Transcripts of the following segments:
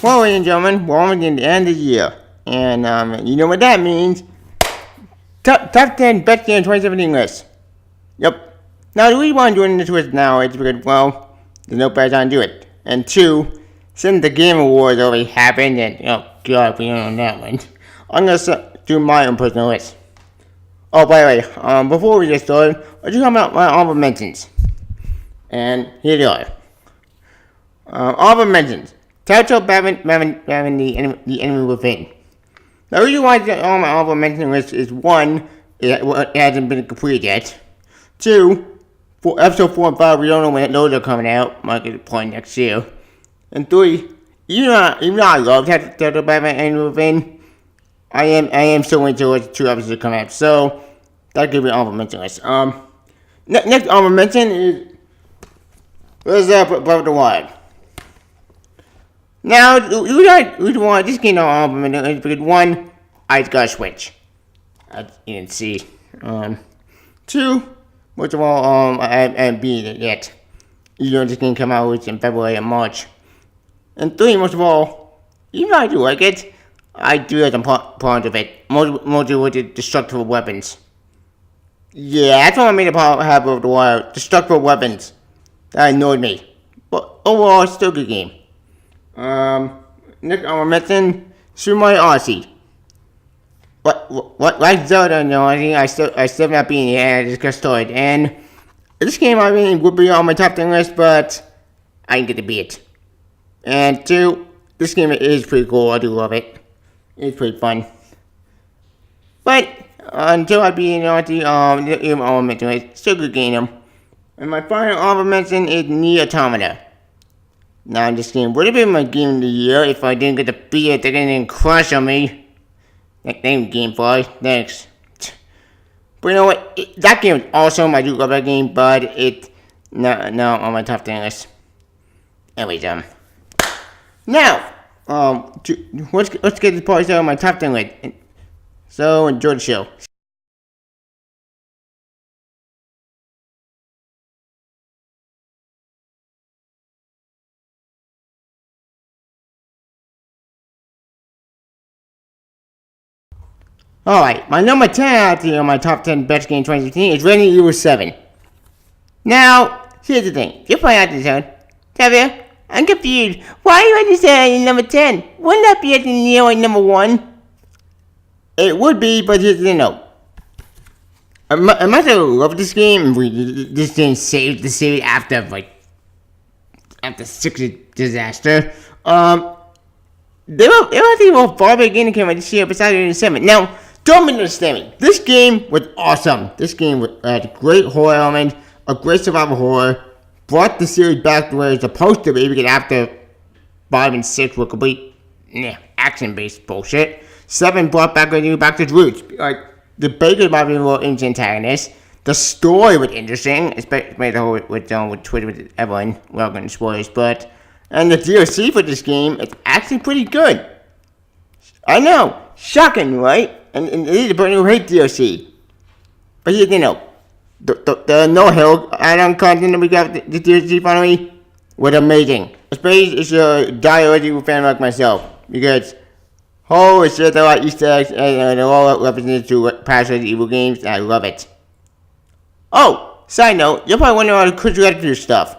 Well, ladies and gentlemen, we're almost at the end of the year. And you know what that means. Top 10 best game 2017 list. Yep. Now, the reason why I'm doing this list now is because, well, there's no better time to do it. And two, since the Game Awards already happened, and, oh god, we don't know that one, I'm gonna do my own personal list. Oh, by the way, before we get started, I'll just talk about my honorable mentions. And here they are. Honorable mentions. Telltale Batman the Enemy Within. The reason why all my honorable mention list is one, it hasn't been completed yet. Two, for episode 4 and 5, we don't know when those are coming out. Might get a point next year. And three, even though I love Telltale Batman the Enemy Within, I am still waiting till 2 episodes come out. So that could be honorable mention list. Next honorable mention is Breath of the Wild. Now, we want this game on because one, I got a Switch. You didn't see. Two, most of all, I haven't beat it yet. You know, this game come out in February and March. And three, most of all, even though I do like it, I do have some problems with it. Mostly with the destructible weapons. Yeah, that's what I made a problem have with the Wild. Destructible weapons. That annoyed me. But overall, it's still a good game. Next I'm mention Super Mario Odyssey. What like Zelda, no, I still not being here. I just got started, and this game I mean would be on my top 10 list, but I didn't get to beat it. And two, this game is pretty cool. I do love it. It's pretty fun. But until I beat Odyssey, I'll mention it. Still a good game. And my final honorable mention is Nier Automata. Now I'm just kidding. Would have been my game of the year if I didn't get to beat it. They didn't crush on me. Thank Game Boy. Thanks. But you know what? That game is awesome. I do love that game, but it's not on my top 10 list. Anyways, now, let's get this party started on my top 10 list. So enjoy the show. Alright, my number 10 on my top 10 best game 2016 is Resident Evil 7. Now, here's the thing. You're probably out there Xavier, I'm confused. Why are you at this number 10? Wouldn't that be at the number 1? It would be, but here's the note. I must have loved this game. This game saved the series after such a disaster. There was even far beginning that came out this year besides Resident Evil 7. Now, don't misunderstand me. This game was awesome. This game had a great horror element, a great survival horror, brought the series back to where it's supposed to be because after 5 and 6 were complete action-based bullshit. 7 brought back to its roots. Like, the Baker might be a little antagonist. The story was interesting, especially the whole with Twitter with everyone. We're not going to spoilers, but... And the DLC for this game is actually pretty good. I know, shocking, right? And it is a brand new hate DLC. But you know, the No Hill add-on content that we got the DLC finally was amazing. Especially if you're a die-Resident fan like myself. Because, holy shit, there are Easter eggs and they're all represented to past Resident Evil games, and I love it. Oh, side note, you're probably wondering about the Chris Redfield stuff.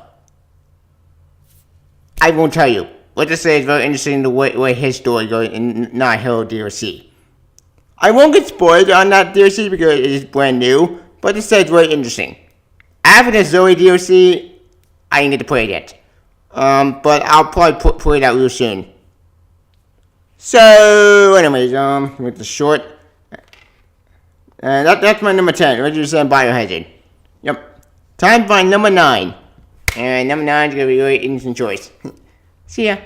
I won't tell you. Let's just say it's very interesting the way his story goes in Not Hero DLC. I won't get spoiled on that DLC because it is brand new, but it says it's very interesting. After the Zoe DLC, I didn't get to play it yet. But I'll probably play it out real soon. So, anyways, with the short. And that's my number 10. Resident Evil Biohazard. Yep. Time to find number 9. And number 9 is going to be a really interesting choice. See ya.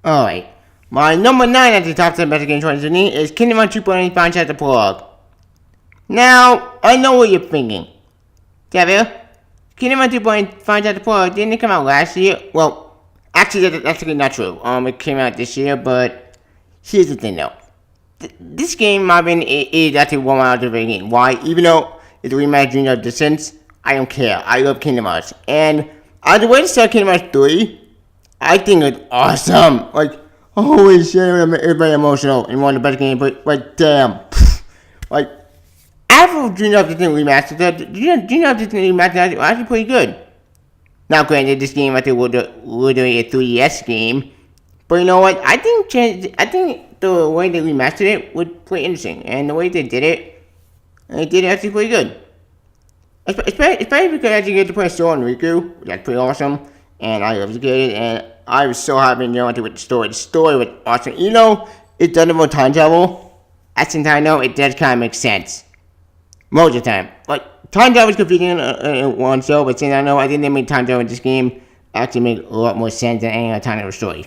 Alright. My number 9 at the top 10 best game 2017 is Kingdom Hearts 2.8 Final Chapter Prologue. Now, I know what you're thinking. Xavier, Kingdom Hearts 2.8 Final Chapter Prologue didn't come out last year. Well, actually, that's actually not true. It came out this year, but Here's the thing though. This game, Marvin, is actually one of my favorite games. Why? Even though it's a reimagining of Distance, I don't care. I love Kingdom Hearts. And on the way to start Kingdom Hearts 3, I think it's awesome. Like, holy shit, it's very emotional and one of the best games, but like, damn. Like, after Dream of Distance Remastered, Dream of Distance Remastered is actually pretty good. Now, granted, this game I think was literally a 3DS game, but you know what? I think the way they remastered it was pretty interesting, and the way they did it actually pretty good. Especially because I actually get to play Sora and Riku, that's pretty awesome, and I love to get it, and I was so happy with the story. The story was awesome. You know, it doesn't have time travel. At the same time, though, it does kind of make sense. Most of the time. Like, time travel is confusing in one show, but since I know I think they made time travel in this game actually make a lot more sense than any other time travel story.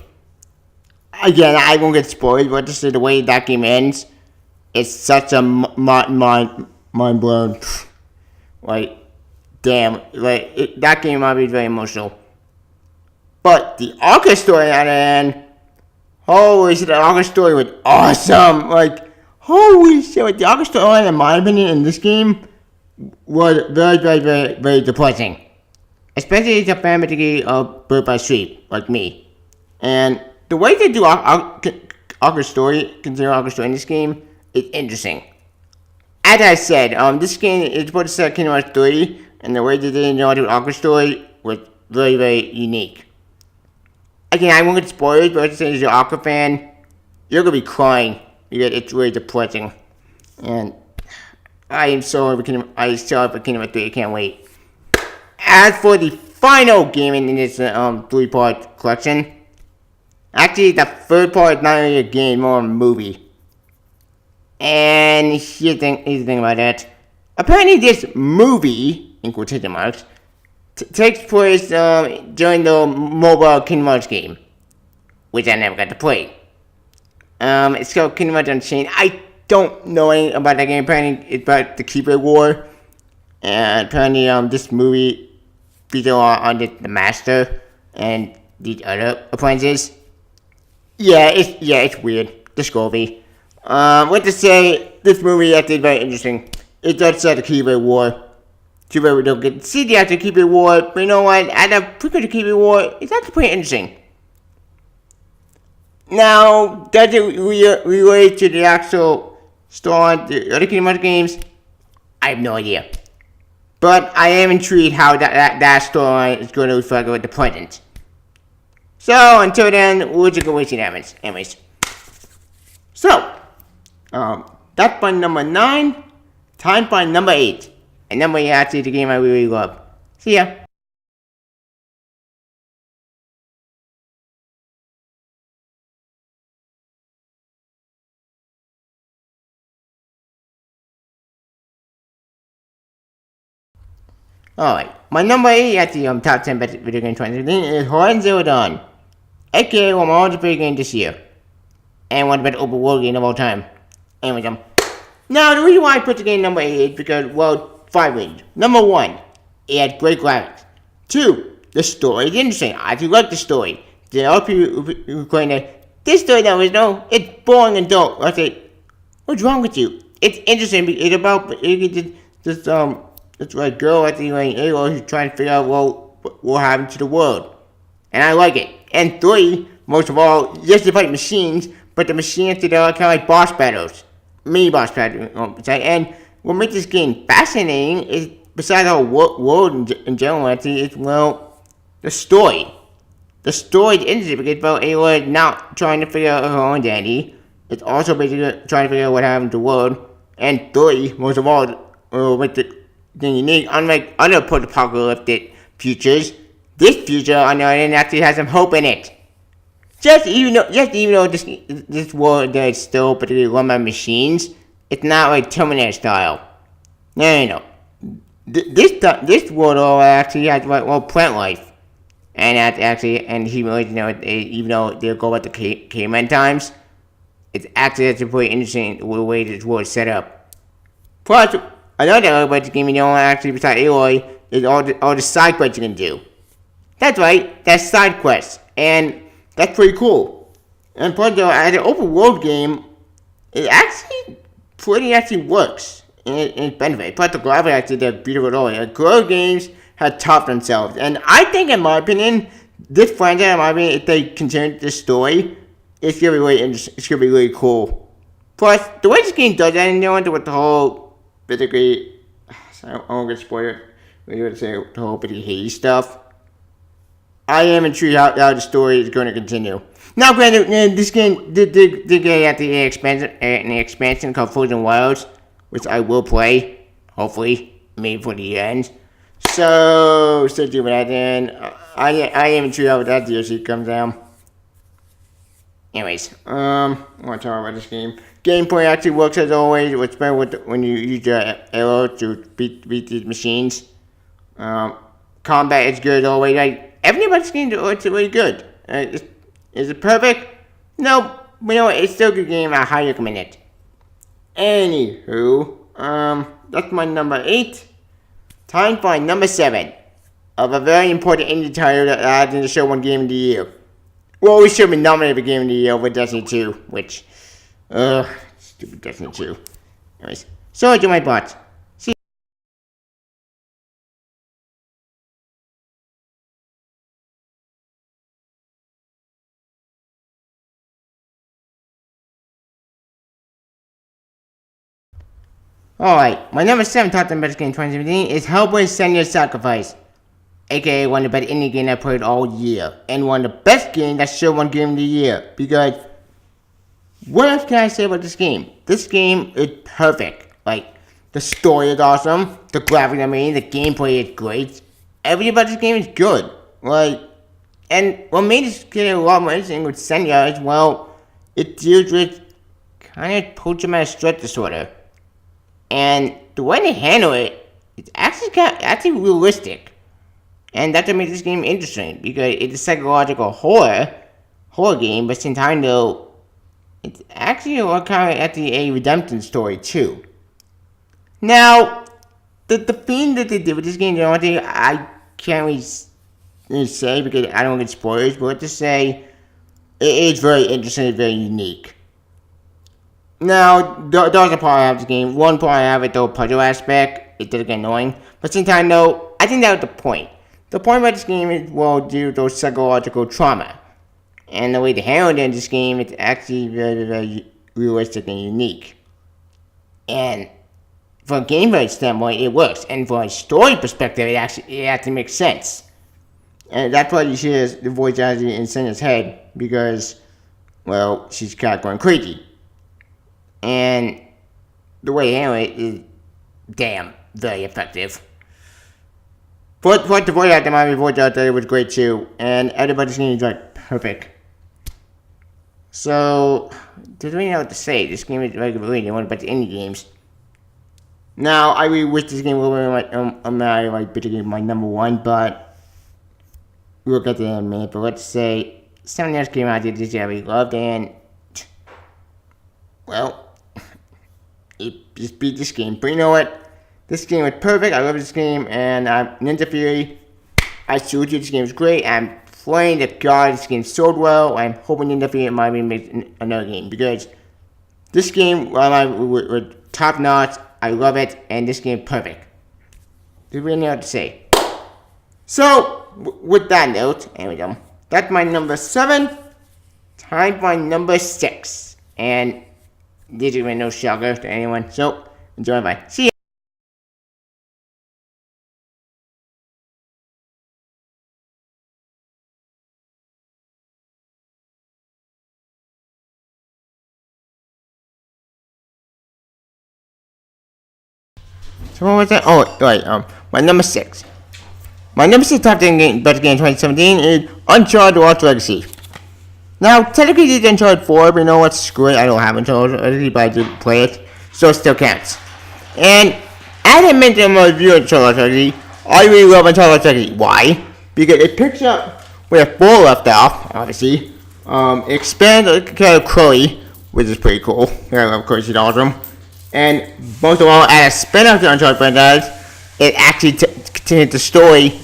Again, I won't get spoiled, but just the way that game ends, it's such a mind blown. Like, damn, like that game might be very emotional. But the Arca story on the end, holy shit, the Arca story was awesome. Like, holy shit, the Arca story, in my opinion, in this game was very depressing. Especially if a fan of Birth by Sleep, like me. And the way they do Arca story, consider Arca story in this game, is interesting. As I said, this game is supposed to set Kingdom Hearts 3, and the way they did Arca story was very unique. Again, I won't get spoiled, but as you're an Arca fan, you're gonna be crying because it's really depressing. And I am so over Kingdom Hearts 3, I can't wait. As for the final game in this 3-part collection, actually the third part is not really a game, more a movie. And here's the thing about that. Apparently this movie, in quotation marks, takes place during the mobile Kingdom Hearts game, which I never got to play. It's called Kingdom Hearts Unchained. I don't know anything about that game. Apparently it's about the Keyblade War. And apparently this movie features on the Master and the other apprentices. Yeah, it's weird. The Scooby. What to say, this movie actually is very interesting. It does set the Keyblade War. Too bad we don't get to see the actual Keyblade War, but you know what? At the prequel to Keyblade War, it's actually pretty interesting. Now, does it relate to the actual story, the other Kingdom Hearts games? I have no idea. But I am intrigued how that story is going to reflect with the present. So, until then, we'll just go wait and happens. Anyways. So, that's by number 9. Time by number 8. And number 8 actually the game I really love. See ya. Alright, my number 8 actually top 10 best video game 2016 is Horizon Zero Dawn. AKA one of my favorite games this year. And one of the best open world games of all time. Anyways, now the reason why I put the game number 8 is because, well, 5 reasons. Number 1, it had great graphics. 2, the story is interesting. I actually like the story. There are people who claim that this story now is it's boring and dull. I say, what's wrong with you? It's interesting. It's about this like girl at the Aloy who's trying to figure out what happened to the world, and I like it. And 3, most of all, yes, they fight machines, but the machines that are kind of like boss battles, mini boss battles. And what makes this game fascinating is, besides our world in general, actually, is the story. The story is interesting because it's about Aloy not trying to figure out her own identity. It's also basically trying to figure out what happened to the world. And 3, most of all, with the thing unique, unlike other post-apocalyptic futures, this future on the other hand actually has some hope in it. Even though this world is still particularly run by machines, it's not like Terminator style. No. This world actually has plant life, and that's actually humanoids. Even though they go back to caveman times, it's actually pretty interesting the way this world is set up. Plus, another about the game actually besides Aloy is all the side quests you can do. That's right, that's side quests, and that's pretty cool. And plus, though, as an open world game, it actually works in its benefit. Plus, the graphics actually did beautiful role. Girl games have topped themselves, and I think, in my opinion, this franchise, in my opinion, if they continue this story, it's gonna be really interesting. It's gonna be really cool. Plus, the way this game does that, and with the whole basically, I won't get spoiled. We're gonna say the whole basically Hades stuff. I am intrigued how the story is going to continue. Now, granted, this game did get at the expansion called Frozen Wilds, which I will play, hopefully, maybe for the end. So, stay tuned for that then. I am intrigued how that DLC comes down. Anyways, I want to talk about this game. Gameplay actually works as always. It's better when you use your arrow to beat these machines. Combat is good always. Like, everything about this game is really good. Is it perfect? No, but it's still a good game. I highly recommend it. Anywho, that's my number 8. Time for number 7 of a very important indie title that I didn't show one Game of the Year. Well, we should be nominated for Game of the Year with Destiny 2, which, stupid Destiny 2. Anyways, so enjoy my thoughts. Alright, my number 7 top 10 best game 2017 is Hellblade: Senua's Sacrifice, aka one of the best indie games I played all year, and one of the best games that should won Game of the Year, because what else can I say about this game? This game is perfect. Like, the story is awesome, the graphics the gameplay is great, everything about this game is good. Like, and what made this game a lot more interesting with Senua is, well, it deals with kind of post-traumatic stress disorder. And the way they handle it, it's actually realistic. And that's what makes this game interesting, because it's a psychological horror game, but at the same time though, it's actually a redemption story too. Now, the theme that they did with this game, I can't really say because I don't get spoilers, but to say, it is very interesting, it's very unique. Now, there's a part I have this game. One part I have it, though, puzzle aspect. It does get annoying. But at the same time, though, I think that was the point. The point about this game is, well, due to those psychological trauma. And the way they handle it in this game, it's actually very, very realistic and unique. And from a gameplay standpoint, it works. And from a story perspective, it actually makes sense. And that's why you hear the voice actually in Senua's head, because, well, she's kind of going crazy. And the way they handle it is very effective. But the voice actor, my voice actor was great too, and everybody's game is like perfect. So, there's really know what to say. This game is very good. One of the best indie games. Now, I really wish this game would be my number 1, but we'll get to that in a minute. But let's say something else came out this year I really loved, and well, it just beat this game. But you know what? This game was perfect. I love this game. And Ninja Theory, I told you this game is great. I'm praying that God this game sold well. I'm hoping Ninja Theory might make another game. Because this game was top notch. I love it. And this game is perfect. There's really nothing to say. So, with that note, here we go. That's my number 7. Time for number 6. And this is no shocker to anyone, so enjoy. Bye. See ya. So what was that? Oh, right. My number 6. My number 6 top 10 game, best game 2017 is Uncharted Lost Legacy. Now, technically this is Uncharted 4, but you know what? Screw it. I don't have Uncharted Legacy, but I did play it, so it still counts. And as I mentioned in my review of Uncharted Lost Legacy, I really love Uncharted Lost Legacy. Why? Because it picks up where 4 left off, obviously. It expands the character of Chloe, which is pretty cool. I love Chloe, she's awesome. And most of all, as a spin-off to Uncharted franchise, it actually continues the story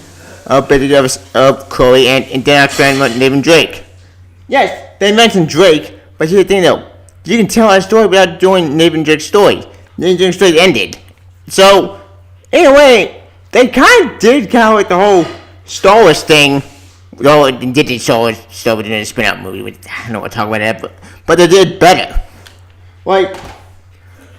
of Chloe and then expand with Nathan Drake. Yes, they mentioned Drake, but here's the thing though. You can tell our story without doing Nathan Drake's story. Nathan Drake's story ended. So, in a way, they kind of did kind of like the whole Star Wars thing. Though it did the Star Wars stuff within a spin-out movie. I don't know what to talk about that, but they did better. Like,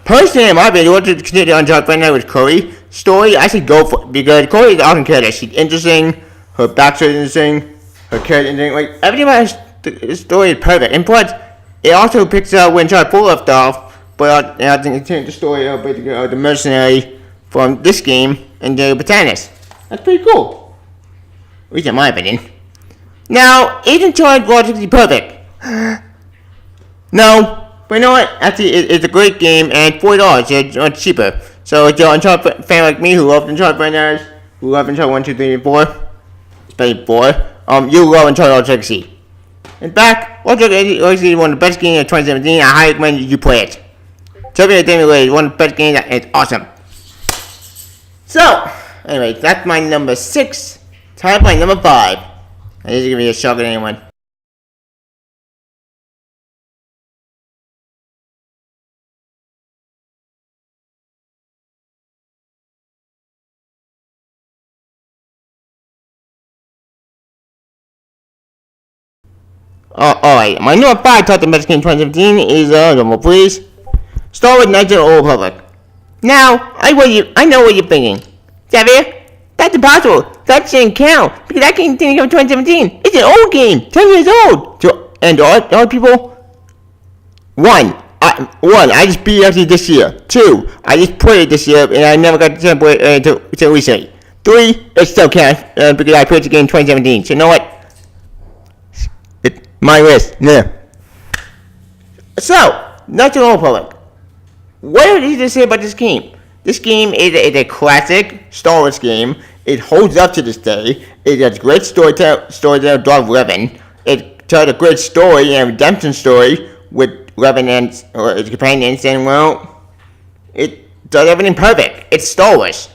personally, in my opinion, what to continue on talk right now with Corey's story, I should go for it. Because Corey is an awesome character. She's interesting. Her backstory is interesting. Her character is interesting. Like, everything about her story is perfect. And plus, it also picks up when Charlie Poole left off. But I think it changed the story of the mercenary from this game and the Botanist. That's pretty cool. At least in my opinion. Now, isn't Charlie logically perfect? No, but you know what? Actually, it's a great game, and $40, it's much cheaper. So, if you're an Uncharted fan like me, who loves Uncharted franchise, who loves Uncharted 1, 2, 3, and 4, especially 4, you'll love Uncharted Legacy. In fact, Uncharted Legacy is one of the best games of 2017, I highly recommend you play it. Trophy is one of the best games, and it's awesome. So, anyway, that's my number 6. Time for my number 5. And this is going to be a shock to anyone. Alright, my number 5 top the best game 2017 is, number please. Star Wars Knights of the Old Republic. Now, I know what you're thinking. Xavier, that's impossible. That shouldn't count, because that game didn't come in 2017. It's an old game, 10 years old. So, and all people, one, I just beat it this year. 2, I just played it this year, and I never got the chance to play it until recently. 3, it still counts, because I played the game in 2017. So you know what? My list, yeah. So, Knights of the Old Republic. What did you say about this game? This game is a classic Star Wars game. It holds up to this day. It has great storytelling, Darth Revan. It tells a great story and redemption story with Revan and his companions, and well, it does everything perfect. It's Star Wars.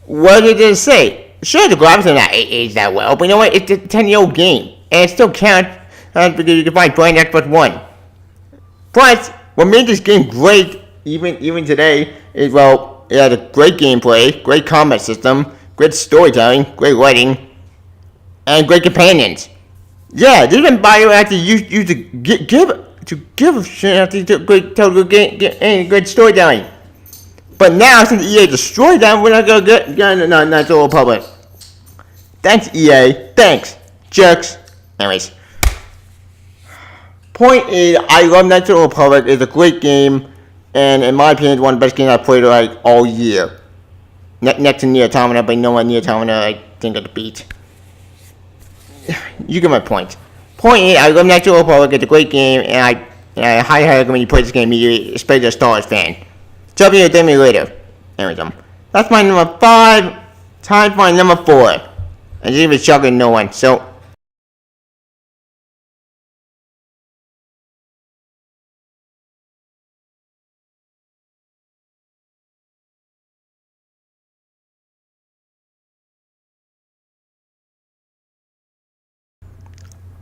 What did it say? Sure, the graphics are not aged that well, but you know what? It's a 10-year-old game, and it still counts because you can find playing Xbox One. Plus, what made this game great, even today, is well, it had a great gameplay, great combat system, great storytelling, great writing, and great companions. Yeah, this is Bio actually used to give a shit after tell great storytelling. But now, since EA destroyed them, we're not gonna get not the whole public. Thanks, EA. Thanks, jerks. Anyways. Point is, I love Knights of the Republic. It's a great game, and in my opinion, it's one of the best games I've played like all year. Next to Nier Automata, but no one Nier Automata I think I could beat. You get my point. Point is, I love Knights of the Republic. It's a great game, and I highly recommend you play this game immediately, especially as a Star Wars fan. Tell me later. Anyways, that's my number 5. Time for my number 4. And it's even shocking to no one. So.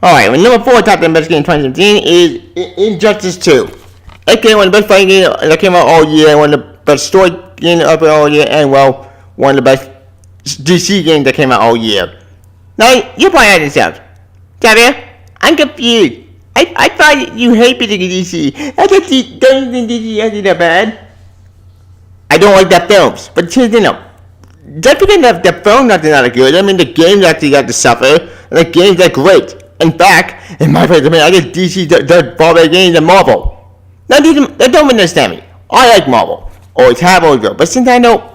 Alright, well, number 4 top 10 best game in 2017 is Injustice 2. It came one of the best fighting games that came out all year, one of the best story games up all year, and well, one of the best DC games that came out all year. Now, you're probably asking yourself, Xavier, I'm confused. I thought you hated DC. I guess you don't think DC is that bad. I don't like their films, but here's the thing though. Just because the films not that good, I mean the games actually got to suffer, and the games are great. In fact, in my opinion, I guess DC does far better games than Marvel. Now, don't understand me. I like Marvel. Always have, always will. But since I know,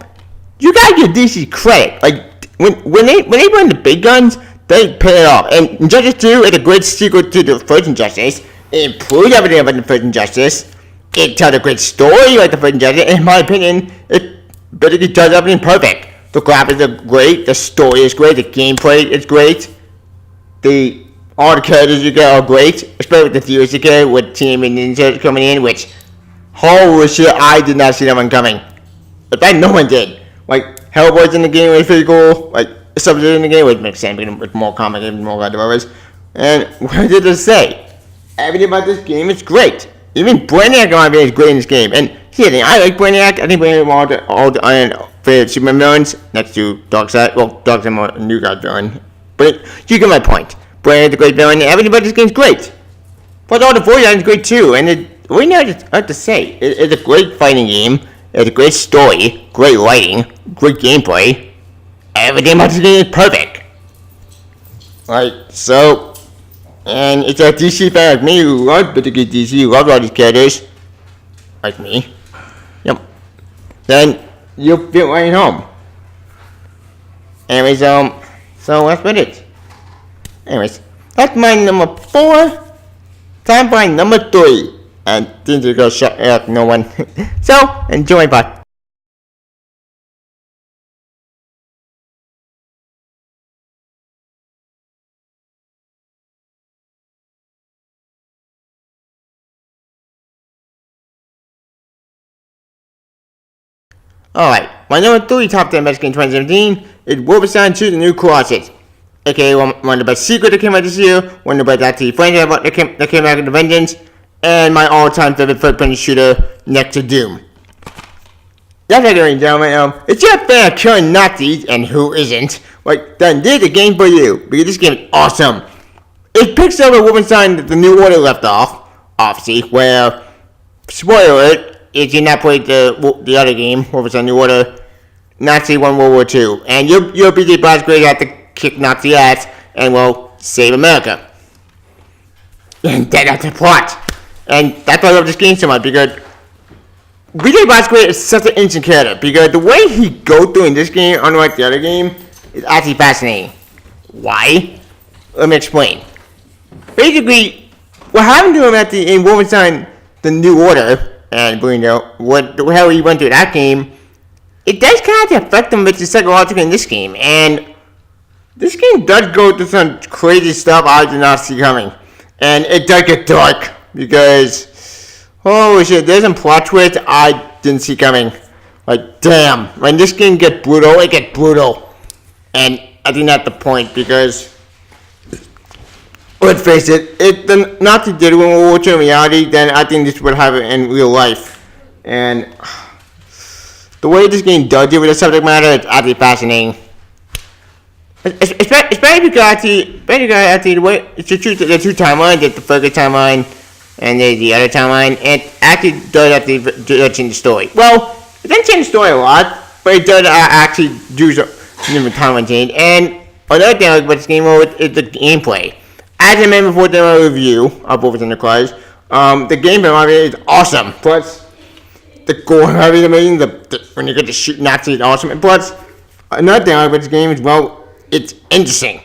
you gotta give DC credit. Like, when they bring the big guns, they pay it off. And Injustice 2 is a great sequel to the first Injustice. It improves everything about the first Injustice. It tells a great story like the first Injustice. In my opinion, it basically does everything perfect. The graphics are great, the story is great, the gameplay is great. All the characters you get are great, especially with the theories you get with Team and Ninja coming in, which, holy shit, I did not see that one coming. In fact, no one did. Like, Hellboy's in the game, was pretty cool. Like, Sub-Zero in the game, which makes sense, with more comic and more developers. And what did it say? everything about this game is great. Even Brainiac is great in this game. And here's the thing, I like Brainiac. I think Brainiac is all the Iron favorite Superman villains next to Darkseid. Well, Darkseid more a New God villain. But you get my point. Brainiac's a great villain, and everything about this game is great. But all the voice acting is great too. And right now, I have to say, it's a great fighting game. It's a great story, great writing, great gameplay. Everything about this game is perfect. Right, so, and it's a DC fan like me who loves particularly DC, who loves all these characters, like me. Yep. Then you'll fit right home. Anyways, so that's about it. Anyways, that's my number 4. Time for my number 3. And things are gonna shut up, no one. So, enjoy my part. Alright, my number 3 top 10 best game 2017 is Wolfenstein 2: The New Colossus. Okay, one of the best sequels that came out this year, one of the best actually franchise that came out of the Vengeance, and my all-time favorite first-person shooter next to Doom. That's right, ladies and gentlemen. If you're a fan of killing Nazis, and who isn't, like, then this is the game for you, because this game is awesome. It picks up where Wolfenstein: The New Order left off, obviously, where, spoiler alert, if you not played the other game, Wolfenstein: New Order, Nazi won World War II, and you'll be the boss grade have to kick Nazi ass and will save America. And that's the plot. And that's why I love this game so much, because BJ Blazkowicz is such an interesting character, because the way he goes through in this game, unlike the other game, is actually fascinating. Why? Let me explain. Basically, what happened to him in Wolfenstein: The New Order, and you know how he went through that game, it does kind of affect him with the psychological in this game, and this game does go through some crazy stuff I did not see coming, and it does get dark because holy shit, there's some plot twists I didn't see coming. Like damn, when this game gets brutal, it gets brutal, and I think that's the point because let's face it, if the Nazi did it when we were in reality, then I think this would happen in real life. And the way this game does deal with the subject matter, it's actually fascinating. Especially because the way it's the two timelines, the focus timeline and the other timeline, it actually does actually change the story. Well, it doesn't change the story a lot, but it does actually do some different timeline change. And another thing about this game is the gameplay. As I mentioned before, the review of Wolfenstein: The Colossus, the gameplay is awesome. Plus, the gore is amazing. When you get to shoot Nazis, it's awesome. And plus, another thing about this game is, well, it's interesting.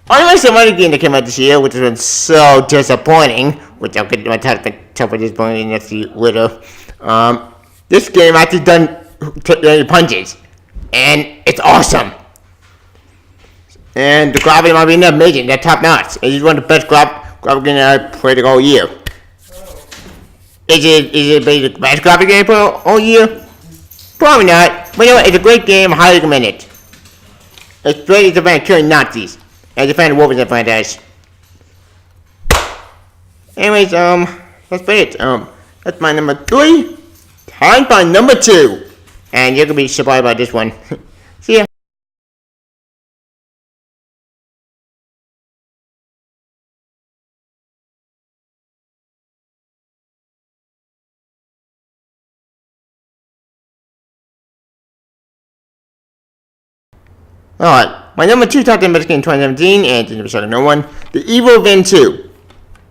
Unlike some other game that came out this year, which has been so disappointing, which I'll get to my tough disappointing next to you later, this game actually doesn't punches. And it's awesome. And the gravity might be amazing. They're top notch. It's one of the best graphic games I've played all year. Is it the best graphic game for all year? Probably not. But you know what? It's a great game. I highly recommend it. It's great. It's a fan of killing Nazis. And it's a fan of Wolfenstein franchise. Anyways, that's about it. That's my number 3. Time for number 2. And you're gonna be surprised by this one. See ya. Alright, my number 2 top 10 best game 2017, and it's number no one, The Evil Within 2.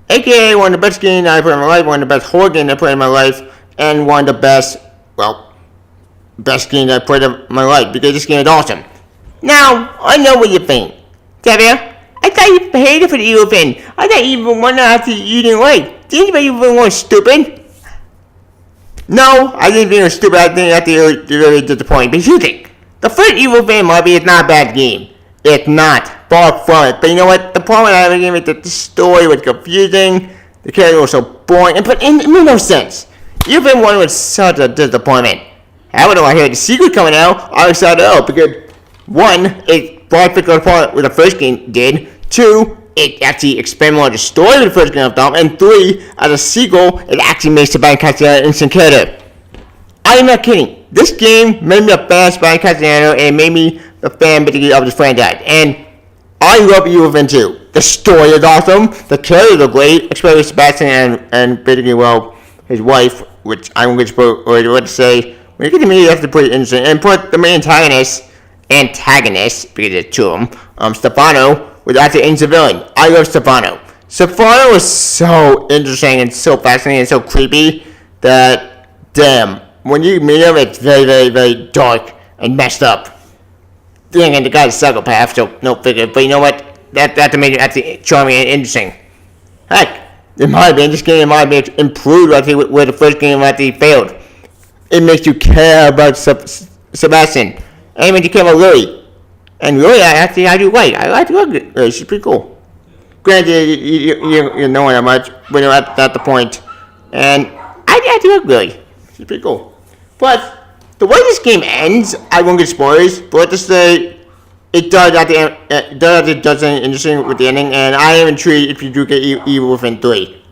AKA one of the best games I played in my life, one of the best horror games I played in my life, and one of the best games I played in my life, because this game is awesome. Now, I know what you think. Xavier, I thought you hated for The Evil Within. I thought Evil Within actually you didn't like. Didn't you think Evil Within was stupid? No, I didn't think it was stupid. I think that's really disappointing. But you think? The first Evil Within maybe is not a bad game. It's not. Far from it. But you know what? The problem with that game is that the story was confusing, the character was so boring, and it made no sense. Evil Within 1 was such a disappointment. However, when I heard the sequel coming out, I was excited because 1, it brought physical apart what the first game did. 2, it actually expands more the story of the first Game of Thrones, and 3, as a sequel, it actually makes Sebastian Castellano instant character. I am not kidding. This game made me a fan of Sebastian Castellano and made me a fan particularly of this franchise. And I love Evil Within 2. The story is awesome. The characters are great, especially Sebastian and particularly well his wife, which I'm going to say. When you get to me, that's pretty interesting. And put the main antagonist, because there's 2 of them, Stefano, was actually in civilian. I love Stefano. Stefano is so interesting and so fascinating and so creepy that, damn, when you meet him, it's very, very, very dark and messed up. And the guy's a psychopath, so no figure. But you know what? That made it actually charming and interesting. Heck, in my opinion, this game might be improved actually where the first game actually failed. It makes you care about Sebastian. And it makes you care about Lily. And Lily, I do like. I like Lily. She's pretty cool. Granted, you know her that much, but you're at the point. And I do like Lily. She's pretty cool. But the way this game ends, I won't get spoilers, but to say it does at the end, it does something interesting with the ending, and I am intrigued if you do get Evil Within 3.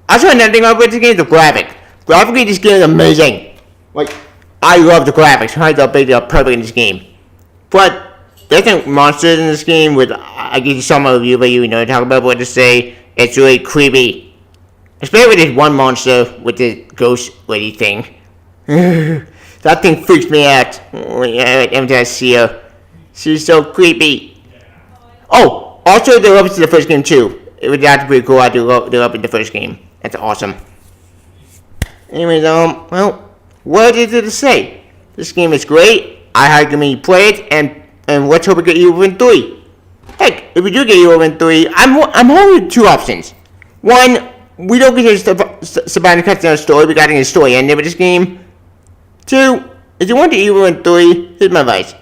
Also, another thing about this game is the graphic. Graphically, this game is amazing. Like, I love the graphics. I thought they are perfect in this game. But there's some monsters in this game, which I give you some of you, but you know talk about what to say. It's really creepy, especially with this one monster with the ghost lady thing. That thing freaks me out every time I see her. She's so creepy. Oh, also they love it to the first game too. It was actually pretty cool. I do love it in the first game. That's awesome. Anyways, well, what is it to say? This game is great. I highly recommend you play it, and let's hope we get Evil Within 3. Heck, if we do get Evil Within 3, I'm holding 2 options. One, we don't get Sebastian Castellano's story. We got his story ended with this game. 2, if you want the Evil Within 3, here's my advice.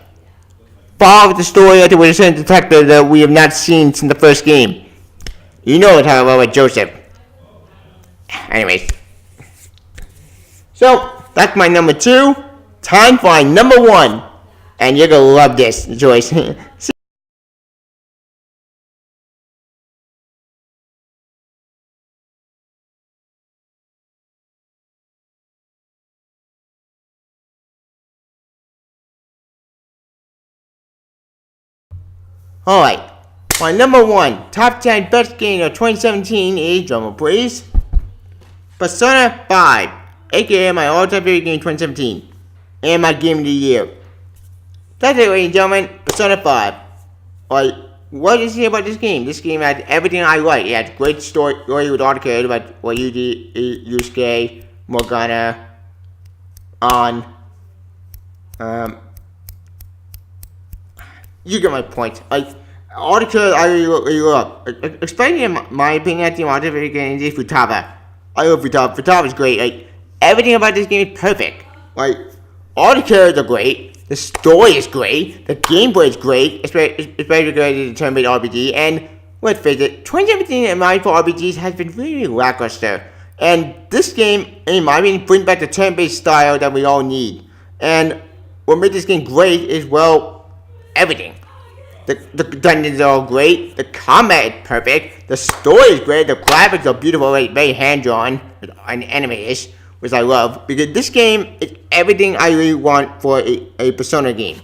Follow the story of the Witcher detective that we have not seen since the first game. You know what I'm talking about with Joseph. Anyways. So, that's my number 2. Time for my number 1. And you're gonna love this, Joyce. Alright, my number 1 top 10 best game of 2017 is, drumroll please, Persona 5, aka my all-time favorite game of 2017, and my game of the year. That's it, ladies and gentlemen, Persona 5. Alright, what is it about this game? This game had everything I like. It had great story with all the characters, like Yusuke, Morgana, you get my point. Like, all the characters I really love. Especially in my opinion, I think my favorite game is Futaba. I love Futaba. Futaba is great. Like, everything about this game is perfect. Like, all the characters are great. The story is great. The gameplay is great. Especially great in the turn-based RPG. And, let's face it, 2017 in my for RPGs has been really lackluster. And this game, in my opinion, brings back the turn-based style that we all need. And what made this game great is, well, everything. The dungeons are all great. The combat is perfect. The story is great. The graphics are beautiful, like very hand-drawn and anime-ish, which I love. Because this game is everything I really want for a Persona game.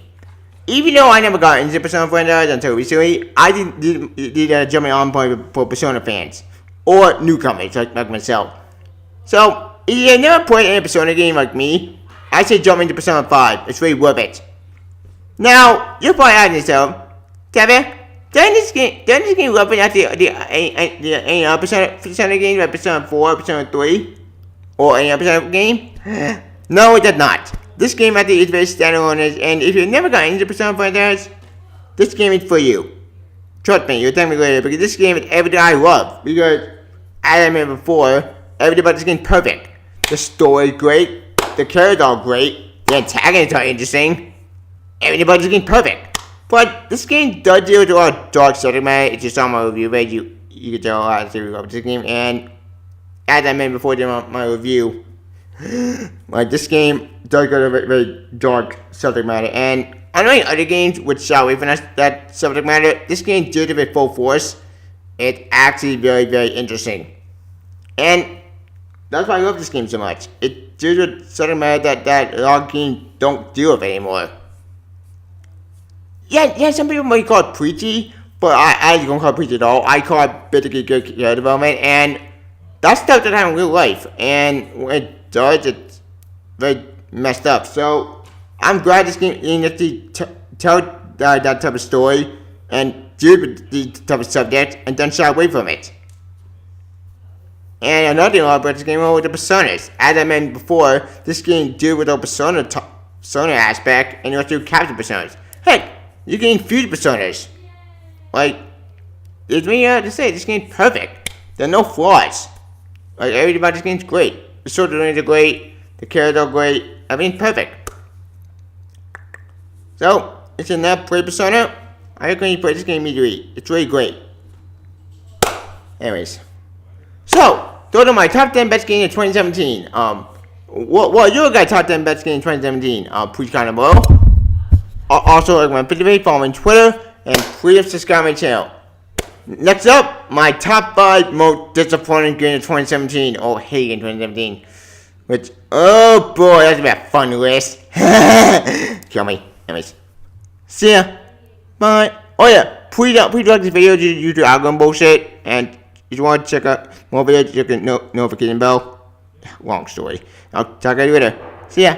Even though I never got into the Persona franchise until recently, I did a jumping on point for Persona fans. Or newcomers, like myself. So, if you never played any Persona game like me, I say jump into Persona 5. It's really worth it. Now, you're probably asking yourself, Kevin, doesn't this game represent at the Persona games like Persona 4, Persona 3, or any other Persona game? No, it does not. This game actually is very standalone, and if you've never gotten into Persona franchise, this game is for you. Trust me, you'll thank me later, because this game is everything I love. Because, as I mentioned before, everything about this game is perfect. The story is great, the characters are great, the antagonists are interesting, everything about this game is perfect. But this game does deal with a lot of dark subject matter. It's just on my review page. You can tell a lot of theories about this game. And as I mentioned before during my review, like this game does go to very, very dark subject matter. And unlike other games which shy away from that subject matter, this game deals with it full force. It's actually very, very interesting. And that's why I love this game so much. It deals with subject matter that a lot of games don't deal with anymore. Yeah, some people might call it preachy, but I don't call it preachy at all. I call it basically good character development, and that's stuff that happens in real life. And when it does, it's very messed up. So I'm glad this game actually tell that type of story and deal with the type of subject and then shy away from it. And another thing about this game is the personas. As I mentioned before, this game deals with the persona aspect and you also capture personas. Heck, you can infuse personas. Like, there's many to say, this game's perfect. There are no flaws. Like, everything about this game's great. The story are great, the characters are great, everything's perfect. So, it's enough play Persona. I recommend you play this game immediately. It's really great. Anyways. So, those are my top 10 best games of 2017. What your guys' top 10 best games in 2017? Please comment below. Also, like my video, follow me on Twitter, and please subscribe to my channel. Next up, my top 5 most disappointing games of 2017. Oh, hate in 2017. Which, oh boy, that's gonna be a fun list. Kill me. Anyways. See ya. Bye. Oh yeah, please like this video due to algorithm bullshit. And if you want to check out more videos, check the notification bell. Long story. I'll talk to you later. See ya.